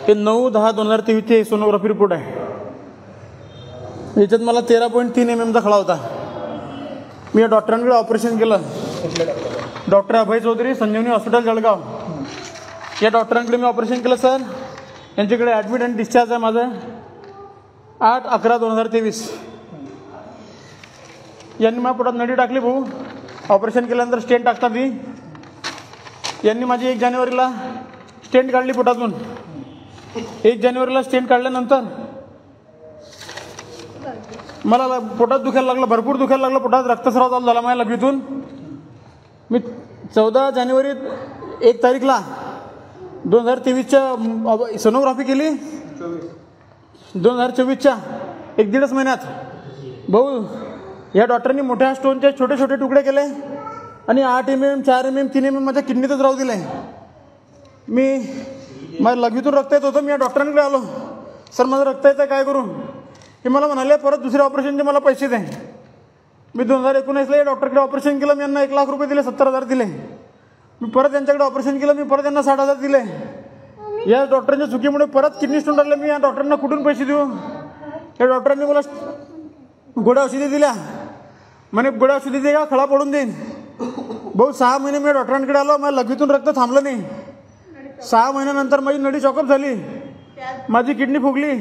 हे 9/10/2023 sonography report आहे. याच्यात मला 13.3 mm चा खळा होता. मी या डॉक्टरांकडे ऑपरेशन केलं. डॉक्टर अभय चौधरी, संजीवनी हॉस्पिटल जळगाव, या डॉक्टरांकडे मी ऑपरेशन केलं सर. यांच्याकडे ॲडमिट आणि डिस्चार्ज आहे माझं 8/11/2023. यांनी माझ्या पोटात नळी टाकली भाऊ. ऑपरेशन केल्यानंतर स्टेंट टाकतात ती. यांनी माझी 1 जानेवारीला स्टेंट काढली पोटातून. 1 जानेवारीला स्टेंट काढल्यानंतर मला पोटात दुखायला लागलं, भरपूर दुखायला लागलं. पोटात रक्तस्राव चालू झाला माझ्या लघवीतून. मी 14 जानेवारी 1 तारीखला 2023च्या सोनोग्राफी केली. 2024च्या 1-1.5 महिन्यात भाऊ या डॉक्टरांनी मोठ्या स्टोनचे छोटे छोटे तुकडे केले आणि 8 mm, 4 mm, 3 mm माझ्या किडनीतच राहू दिले. मी माझ्या लघवीतून रक्त येत होतं. मी या डॉक्टरांकडे आलो, सर माझं रक्त येतं काय करू. हे मला म्हणाले परत दुसऱ्या ऑपरेशनचे मला पैसे दे. मी 2019ला या डॉक्टरकडे ऑपरेशन केलं. मी यांना 1 लाख रुपये दिले, 70,000 दिले. मी परत यांच्याकडे ऑपरेशन केलं. मी परत यांना 60,000 दिले. या डॉक्टरांच्या चुकीमुळे परत किडनी स्टोन राहिले. मी या डॉक्टरांना कुठून पैसे देऊ. या डॉक्टरांनी मला गोळ्या औषधी दिल्या. म्हणे गोळ्या औषधी दे का खळा पडून देईन. भाऊ 6 महिने मी डॉक्टरांकडे आलो. माझ्या लघवीतून रक्त थांबलं नाही. 6 महिन्यानंतर माझी नळी चॉकअप झाली, माझी किडनी फुगली.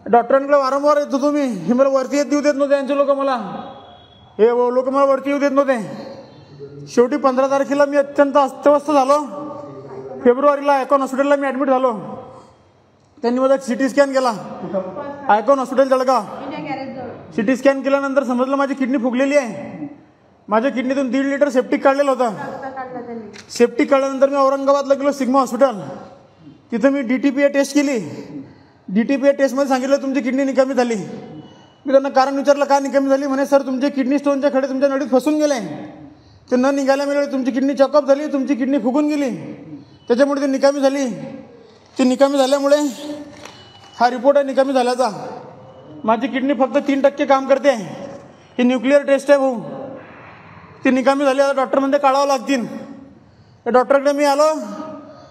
डॉक्टरांकडे वारंवार येत होतो मी. हे मला वरती येऊ देत नव्हते यांचे लोक. मला हे लोक मला वरती येऊ देत नव्हते. शेवटी 15 तारखेला मी अत्यंत अस्तव्यस्त झालो. फेब्रुवारीला आयकॉन हॉस्पिटलला मी ॲडमिट झालो. त्यांनी माझा CT स्कॅन केला. Icon hospital Jalgaon. CT scan केल्यानंतर समजलं माझी किडनी फुगलेली आहे. माझ्या किडनीतून 1.5 लिटर सेप्टिक काढलेलं होतं. सेप्टिक काढल्यानंतर मी औरंगाबादला गेलो, सिग्मा हॉस्पिटल. तिथं मी DTPA टेस्ट केली. DTPA टेस्टमध्ये सांगितलं तुमची किडनी निकामी झाली. मी त्यांना कारण विचारलं का निकामी झाली. म्हणे सर तुमचे किडनी स्टोनचे खडे तुमच्या नळीत फसून गेले, ते न निघायला मिळाले. तुमची किडनी चॉकअप झाली, तुमची किडनी फुगून गेली, त्याच्यामुळे ते निकामी झाली. ती निकामी झाल्यामुळे हा रिपोर्ट आहे निकामी झाल्याचा. माझी किडनी फक्त 3% काम करते. ही न्यूक्लिअर टेस्ट आहे भाऊ. ती निकामी झाली. आता डॉक्टर म्हणजे काढावं लागतील. त्या डॉक्टरकडे मी आलो.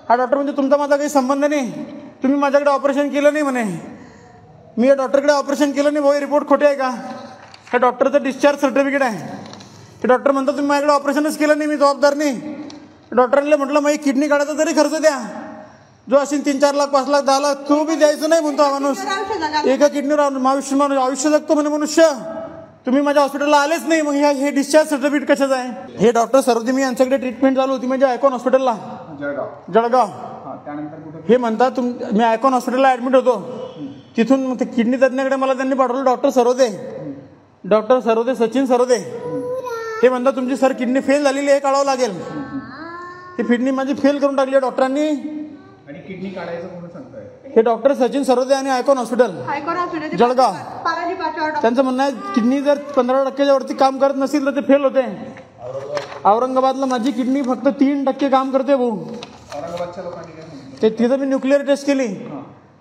हा डॉक्टर म्हणजे तुमचा माझा काही संबंध नाही, तुम्ही माझ्याकडे ऑपरेशन केलं नाही म्हणे. मी या डॉक्टरकडे ऑपरेशन केलं नाही भाऊ. हे रिपोर्ट खोटे आहे का. ह्या डॉक्टरचं डिस्चार्ज सर्टिफिकेट आहे. ते डॉक्टर म्हणतात तुम्ही माझ्याकडे ऑपरेशनच केलं नाही, मी जबाबदार नाही. डॉक्टरांना म्हटलं माझी किडनी काढायचा तरी खर्च द्या, जो असेल 3-4 लाख 5 लाख 10 लाख तो बी द्यायचं नाही म्हणतो हा माणूस. एका किडनीवर आयुष्य जगतो म्हणे मनुष्य. तुम्ही माझ्या हॉस्पिटलला आलेच नाही, मग हे डिस्चार्ज सर्टिफिकेट कशाचं आहे. हे डॉक्टर सरोदे मी यांच्याकडे ट्रीटमेंट चालू होती म्हणजे आयकॉन हॉस्पिटलला जळगाव. हे म्हणतात मी आयकॉन हॉस्पिटलला ॲडमिट होतो. तिथून ते किडनी तज्ञाकडे मला त्यांनी पाठवलं डॉक्टर सरोदे सचिन सरोदे. हे म्हणतात तुमची सर किडनी फेल झालेली आहे, काढावं लागेल. ती किडनी माझी फेल करून टाकली आहे डॉक्टरांनी. आणि किडनी काढायचं म्हणून सांगताय हे डॉक्टर सचिन सरोदे आणि आयकॉन हॉस्पिटल जळगाव. त्यांचं म्हणणं आहे किडनी जर 15%च्या वरती काम करत नसेल तर ते फेल होते. औरंगाबादला माझी किडनी फक्त 3% काम करते भाऊ. औरंगाबादच्या लोकांनी काय सांगितलं. ते तिथं मी न्यूक्लिअर टेस्ट केली.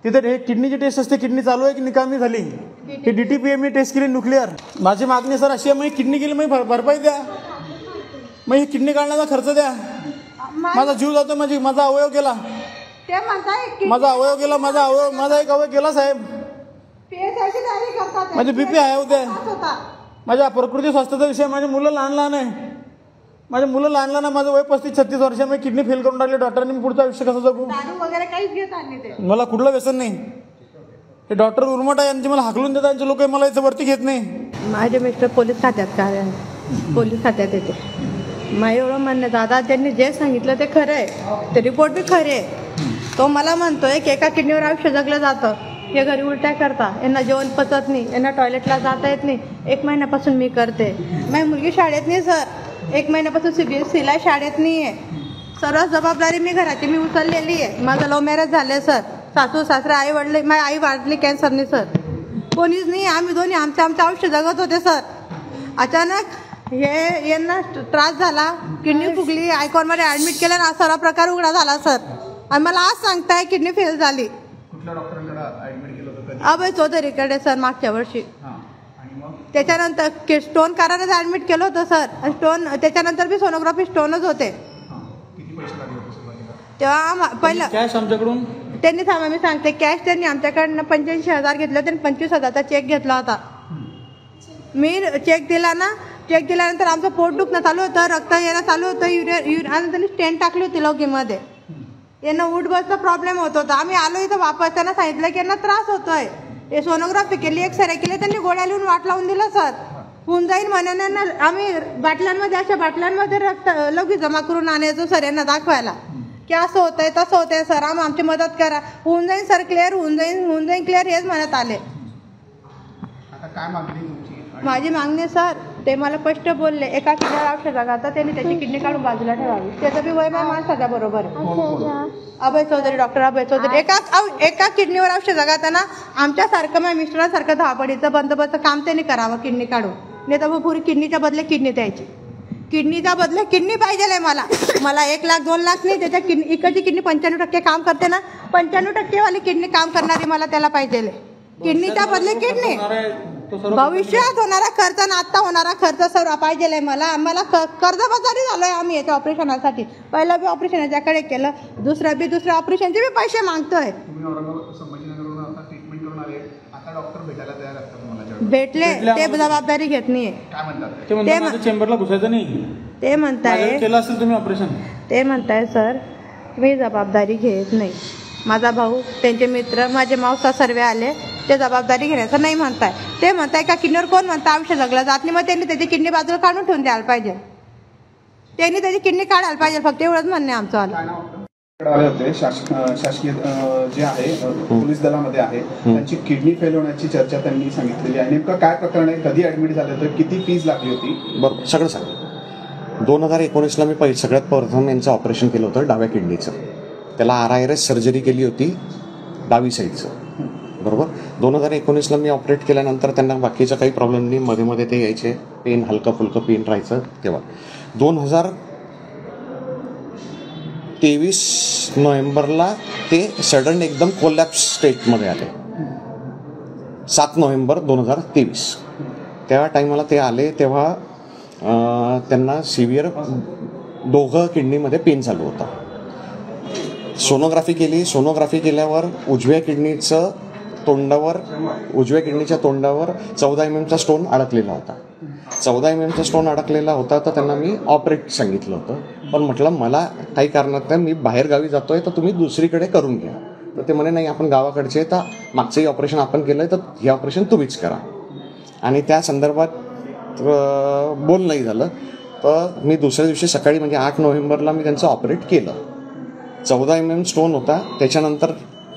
तिथे हे किडनीची टेस्ट असते, किडनी चालू आहे की निकामी झाली. ही DTPA मी टेस्ट केली न्यूक्लिअर. माझी मागणी सर अशी आहे, मग किडनी गेली मग भरपाई द्या, मग ही किडनी काढण्याचा खर्च द्या. माझा जीव जातो, माझा अवयव गेला, माझा एक अवयव गेला साहेब. माझी BP आहे होते. माझ्या प्रकृती स्वास्थ्याचा विषय. माझी मुलं लहान आहे. माझं वय 35-36 वर्ष. मी किडनी फेल करून टाकली डॉक्टरांनी. मी पुढचं आयुष्य कसं जगू. मला कुठलं व्यसन नाही. हे डॉक्टर उर्मट आहे, यांची मला हाकलून देतात यांचे लोक. मला याचं वरती घेत नाही. माझे मिस्टर पोलीस खात्यात येते. माझं एवढं म्हणणं दादा त्यांनी जे सांगितलं ते खरं आहे, ते रिपोर्ट बी खरे आहे. तो मला म्हणतोय की एका किडनीवर आयुष्य जगलं जातं. हे घरी उलट्या करता, यांना जेवण पचत नाही, यांना टॉयलेटला जाता येत नाही. 1 महिन्यापासून मी करते. माझी मुलगी शाळेत नाही सर, 1 महिन्यापासून CBSEला शाळेत नाही आहे. सर्व जबाबदारी मी घराची मी उचललेली आहे. माझं लव्ह मॅरेज झालं सर. सासू सासरे आई वडले, माझी आई वाढली कॅन्सरने सर. कोणीच नाही. आम्ही दोन्ही आमचं आयुष्य जगत होते सर. अचानक यांना त्रास झाला, किडनी फुगली, आयकॉनमध्ये ॲडमिट केलं आणि असा प्रकार उघडा झाला सर. आणि मला आज सांगताय किडनी फेल झाली. कुठल्या डॉक्टरांकडे ऍडमिट केलं होतं. अभय चौधरीकडे सर मागच्या वर्षी. त्याच्यानंतर स्टोन कारानेच ऍडमिट केलं होतं सर. आणि स्टोन त्याच्यानंतर बी सोनोग्राफी स्टोनच होते. किती पैसे लागले होते सुरुवातीला. तेव्हा पहिलं कॅश आमच्याकडून त्यांनी थांबा मी सांगते, कॅश त्यांनी आमच्याकडनं 85,000 घेतलं, त्यांनी 25,000चा चेक घेतला होता. मी चेक दिला ना, चेक दिल्यानंतर आमचं पोट दुखणं चालू होतं, रक्त येणं चालू होतं, आणि त्यांनी स्टेंट टाकली होती लौकीमध्ये. यांना उठबसचा प्रॉब्लेम होत होता. आम्ही आलो इथं वापस, त्यांना सांगितलं की यांना त्रास होतोय. हे सोनोग्राफी केली, एक्सरे केली, त्यांनी गोळ्या लिहून वाट लावून दिलं. सर होऊन जाईल म्हणून आम्ही बाटल्यांमध्ये, अशा बाटल्यांमध्ये रक्त लौकी जमा करून आणायचो सर यांना दाखवायला की असं होतंय तसं होतंय, सर आमची मदत करा, होऊन जाईल सर क्लिअर, होऊन जाईल क्लिअर, हेच म्हणत आले. आता काय मागणी तुमची? माझी मागणी सर, ते मला स्पष्ट बोलले, एका किडनीवर औषध घालता, त्यांनी त्याची किडनी काढून बाजूला ठेवावी. त्याचं बी वय माणसाच्या बरोबर आहे. अभय चौधरी, डॉक्टर अभय चौधरी. एका किडनीवर औषध घालताना आमच्यासारखं, माझ्या मिस्टरांसारखं धावपडीचं बंदोबस्त काम त्यांनी करावं किडनी काढून. नाही तर पुरी किडनीच्या बदले किडनी द्यायची. किडनीच्या बदले किडनी पाहिजे मला 1 लाख 2 लाख नाही. त्याच्या इकडची किडनी 95% काम करते ना, 95% वाली किडनी काम करणारी मला त्याला पाहिजे. किडनीच्या बदले किडनी. भविष्यात होणारा खर्च आणि आता होणारा खर्च सर्व पाहिजे मला. आम्हाला कर्जबाजारी झालोय आम्ही याच्या ऑपरेशनासाठी. पहिलं बी ऑपरेशन याच्याकडे केलं, दुसऱ्या ऑपरेशनचे बी पैसे मागतोय. तुम्ही औरंगाबाद संभाजीनगरवरून आता ट्रीटमेंट करून आले, आता डॉक्टर भेटायला तयार असतात तुम्हाला? भेटले, ते जबाबदारी घेत नाहीये. काय म्हणतात ते? चेंबरला घुसायचं नाही ते म्हणताय, केलं असेल तुम्ही ऑपरेशन. ते म्हणताय सर मी जबाबदारी घेत नाही. माझा भाऊ, त्यांचे मित्र, माझे मावसा सर्व आले, ते जबाबदारी घेण्याचं नाही म्हणताय. ते म्हणताय का किडनीवर कोण म्हणतं आयुष्य जगलं जात नाही, मग त्यांनी त्याची किडनी बाजूला काढून ठेवून द्यायला पाहिजे. त्यांनी त्याची किडनी काढायला पाहिजे, फक्त एवढंच म्हणणे आमचं आलं. आले होते शासकीय जे आहे पोलीस दलामध्ये आहे, त्यांची किडनी फेल होण्याची चर्चा त्यांनी सांगितलेली आहे. नेमकं काय प्रकरण आहे, कधी ऍडमिट झाले होते, किती फीज लागली होती? बरोबर, सगळं सांग. 2019ला मी सगळ्यात प्रथम यांचं ऑपरेशन केलं होतं डाव्या किडनीचं. त्याला RIRS सर्जरी केली होती डावी साईडचं, बरोबर. 2019ला मी ऑपरेट केल्यानंतर त्यांना बाकीचा काही प्रॉब्लेम नाही, मध्ये ते यायचे, पेन हलकं फुलकं पेन राहायचं. तेव्हा 2023 नोव्हेंबरला ते सडन एकदम कोलॅप्स स्टेटमध्ये आले. 7 नोव्हेंबर 2023 त्या टायमाला ते आले. तेव्हा त्यांना सिव्हिअर दोघं किडनीमध्ये पेन चालू होता. सोनोग्राफी केली. सोनोग्राफी केल्यावर उजव्या किडनीच्या तोंडावर 14 mm स्टोन अडकलेला होता. 14 mm स्टोन अडकलेला होता, तर त्यांना मी ऑपरेट सांगितलं होतं. पण म्हटलं मला काही कारणात मी बाहेर गावी जातोय, तर तुम्ही दुसरीकडे करून घ्या. तर ते म्हणे नाही, आपण गावाकडचे, तर मागचंही ऑपरेशन आपण केलंय, तर हे ऑपरेशन तुम्हीच करा. आणि त्या संदर्भात बोलणंही झालं. तर मी दुसऱ्या दिवशी सकाळी म्हणजे 8 नोव्हेंबरला मी त्यांचं ऑपरेट केलं. 14 mm स्टोन होता. त्याच्यानंतर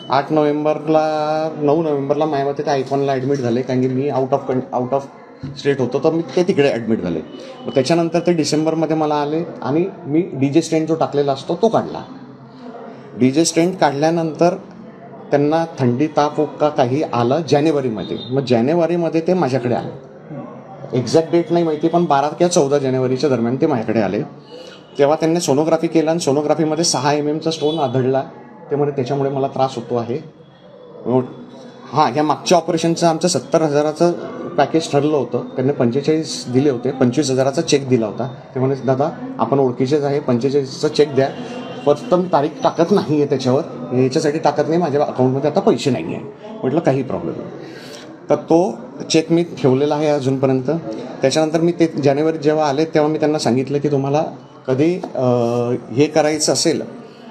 9 नोव्हेंबरला माझ्या ते आयफोनला ॲडमिट झाले, कारण की मी आउट ऑफ स्टेट होतो, तर मी ते तिकडे ॲडमिट झाले. मग त्याच्यानंतर ते डिसेंबरमध्ये मला आले आणि मी DJ स्टेंट जो टाकलेला असतो तो काढला. DJ स्टेंट काढल्यानंतर त्यांना थंडी ताप का काही आलं जानेवारीमध्ये. मग जानेवारीमध्ये ते माझ्याकडे आले. एक्झॅक्ट डेट नाही माहिती, पण 12 किंवा 14 जानेवारीच्या दरम्यान ते माझ्याकडे आले. तेव्हा त्यांनी सोनोग्राफी केलं आणि सोनोग्राफीमध्ये 6 mm स्टोन आढळला. ते म्हणे त्याच्यामुळे मला त्रास होतो आहे. हां, ह्या मागच्या ऑपरेशनचं आमचं 70,000चं पॅकेज ठरलं होतं. त्यांनी 45 दिले होते, 25,000चा चेक दिला होता. ते म्हणे दादा आपण ओळखीचेच आहे, 45चा चेक द्या. फक्त मी तारीख टाकत नाही आहे त्याच्यावर, याच्यासाठी टाकत नाही, माझ्या अकाउंटमध्ये आता पैसे नाही आहे. म्हटलं काही प्रॉब्लेम नाही. तर तो चेक मी ठेवलेला आहे अजूनपर्यंत. त्याच्यानंतर मी ते जानेवारीत जेव्हा आले तेव्हा मी त्यांना सांगितलं की तुम्हाला कधी हे करायचं असेल,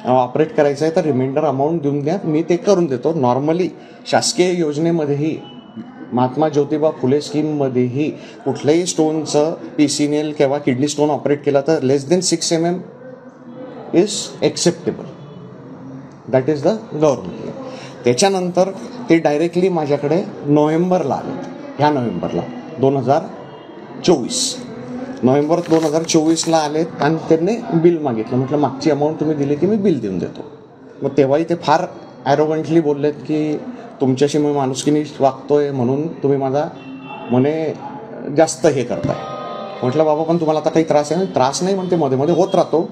ऑपरेट करायचं आहे, तर रिमाइंडर अमाऊंट देऊन द्या, मी ते करून देतो. नॉर्मली शासकीय योजनेमध्येही, महात्मा ज्योतिबा फुले स्कीममध्येही कुठल्याही स्टोनचं PCNL किंवा किडनी स्टोन ऑपरेट केला तर less than 6 mm is acceptable. That is the government. त्याच्यानंतर ते डायरेक्टली माझ्याकडे नोव्हेंबरला आले. ह्या नोव्हेंबरला 2024 नोव्हेंबर 2024ला आलेत आणि त्यांनी बिल मागितलं. म्हटलं मागची अमाऊंट तुम्ही दिली की मी बिल देऊन देतो. मग तेव्हाही ते फार ॲरोगंटली बोललेत की तुमच्याशी मी माणुसकीने वागतोय म्हणून तुम्ही माझा म्हणे जास्त हे करताय. म्हटलं बाबा पण तुम्हाला आता काही त्रास आहे? त्रास नाही म्हणते, मध्ये मध्ये होत राहतो,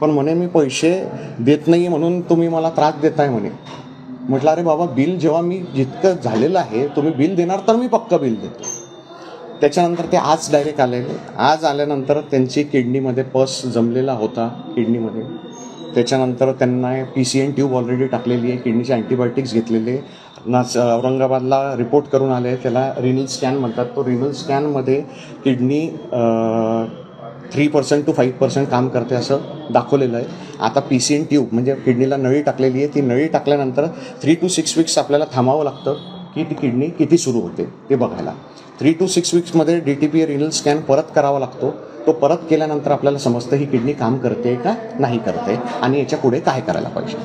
पण म्हणे मी पैसे देत नाही म्हणून तुम्ही मला त्रास देताय म्हणे. म्हटलं अरे बाबा, बिल जेव्हा मी जितकं झालेलं आहे तुम्ही बिल देणार तर मी पक्का बिल देतो. त्याच्यानंतर ते आज डायरेक्ट आलेले. आज आल्यानंतर त्यांची किडनीमध्ये पस जमलेला होता किडनीमध्ये. त्याच्यानंतर त्यांना PCN ट्यूब ऑलरेडी टाकलेली आहे, किडनीचे अँटीबायोटिक्स घेतलेले. औरंगाबादला रिपोर्ट करून आले, त्याला रिनल स्कॅन म्हणतात. तो रिनल स्कॅनमध्ये किडनी 3% to 5% काम करते असं दाखवलेलं आहे. आता PCN ट्यूब म्हणजे किडनीला नळी टाकलेली आहे, ती नळी टाकल्यानंतर 3 to 6 weeks आपल्याला थांबावं लागतं की ती किडनी किती सुरू होते ते बघायला. 3 to 6 weeksमध्ये DTPA रिनल स्कॅन परत करावा लागतो. तो परत केल्यानंतर आपल्याला समजतं ही किडनी काम करते का नाही करते आणि याच्या पुढे काय करायला पाहिजे.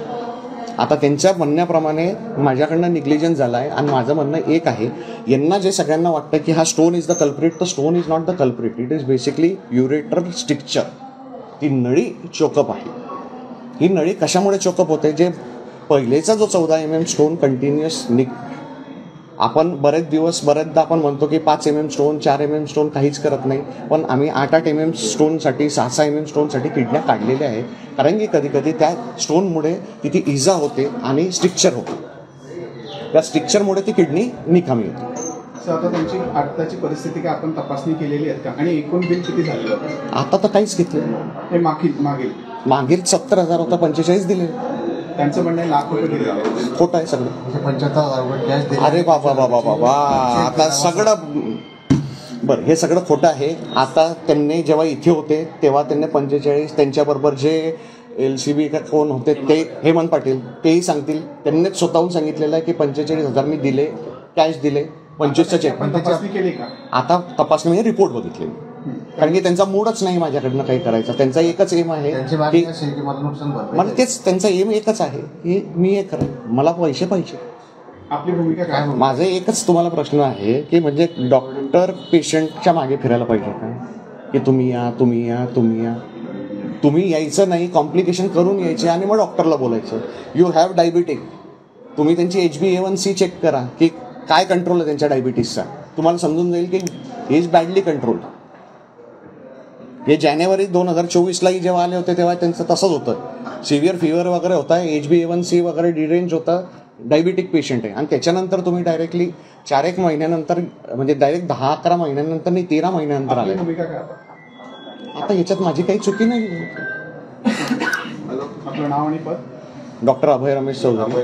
आता त्यांच्या म्हणण्याप्रमाणे माझ्याकडनं निग्लिजन्स झाला आहे आणि माझं म्हणणं एक आहे, यांना जे सगळ्यांना वाटतं की हा स्टोन इज द कल्प्रिट, तर stone is not the culprit, it is basically ureter stricture. ती नळी चोकअप आहे. ही नळी कशामुळे चोकअप होते, जे पहिलेचा जो 14 mm स्टोन कंटिन्युअस आपण बरेचदा आपण म्हणतो की 5 mm स्टोन 4 mm स्टोन काहीच करत नाही, पण आम्ही 8 mm स्टोनसाठी 6 mm स्टोनसाठी किडन्या काढलेल्या आहे. कारण की कधी कधी त्या स्टोनमुळे तिथे इजा होते आणि स्ट्रिक्चर होते. त्या स्ट्रिक्चरमुळे ती किडनी निकामी होते. सर आता त्यांची आताची परिस्थिती काय आपण तपासणी केलेली आहे का आणि एकूण बिल किती झालेलं होतं? आता तर काहीच घेतलं. हे मागील 70,000 होता, 45 दिले. त्यांचं म्हणणं आहे लाख रुपये दिले. खोटं आहे सगळं. 75,000 कॅश दिले. अरे बाबा आता सगळं बरं, हे सगळं खोटं आहे. आता त्यांनी जेव्हा इथे होते तेव्हा त्यांनी 45, त्यांच्याबरोबर जे LCB का कोण होते ते हेमंत पाटील तेही सांगतील, त्यांनीच स्वतःहून सांगितलेलं आहे की 45,000 मी दिले, कॅश दिले, 25चा चेक. तपासणी केली का? आता तपासणी म्हणजे रिपोर्ट बघितले, कारण की त्यांचा मूडच नाही माझ्याकडनं काही करायचा. त्यांचा एकच एम आहे की मला तेच त्यांचा एम एकच आहे की मी हे करेन, मला पैसे पाहिजे. आपली भूमिका काय? माझं एकच तुम्हाला प्रश्न आहे की म्हणजे डॉक्टर पेशंटच्या मागे फिरायला पाहिजे का, की तुम्ही या तुम्ही या तुम्ही या. तुम्ही यायचं नाही, कॉम्प्लिकेशन करून यायचे आणि मग डॉक्टरला बोलायचं यू हॅव डायबिटिक. तुम्ही त्यांची HbA1c चेक करा की काय कंट्रोल आहे त्यांच्या डायबिटीसचा, तुम्हाला समजून जाईल की इज बॅडली कंट्रोल. हे जानेवारी 2024लाही जेव्हा आले होते तेव्हा त्यांचं तसंच होतं, सिव्हिअर फीवर वगैरे होता, HbA1c वगैरे डिरेंज होता, डायबिटिक पेशंट आहे. आणि त्याच्यानंतर तुम्ही डायरेक्टली 4-1 महिन्यानंतर म्हणजे डायरेक्ट 10-11 महिन्यानंतर नाही 13 महिन्यानंतर आले. भूमिका काय? आता याच्यात माझी काही चुकी नाही. आपलं नाव आणि पद? डॉक्टर अभय रमेश चौधरी.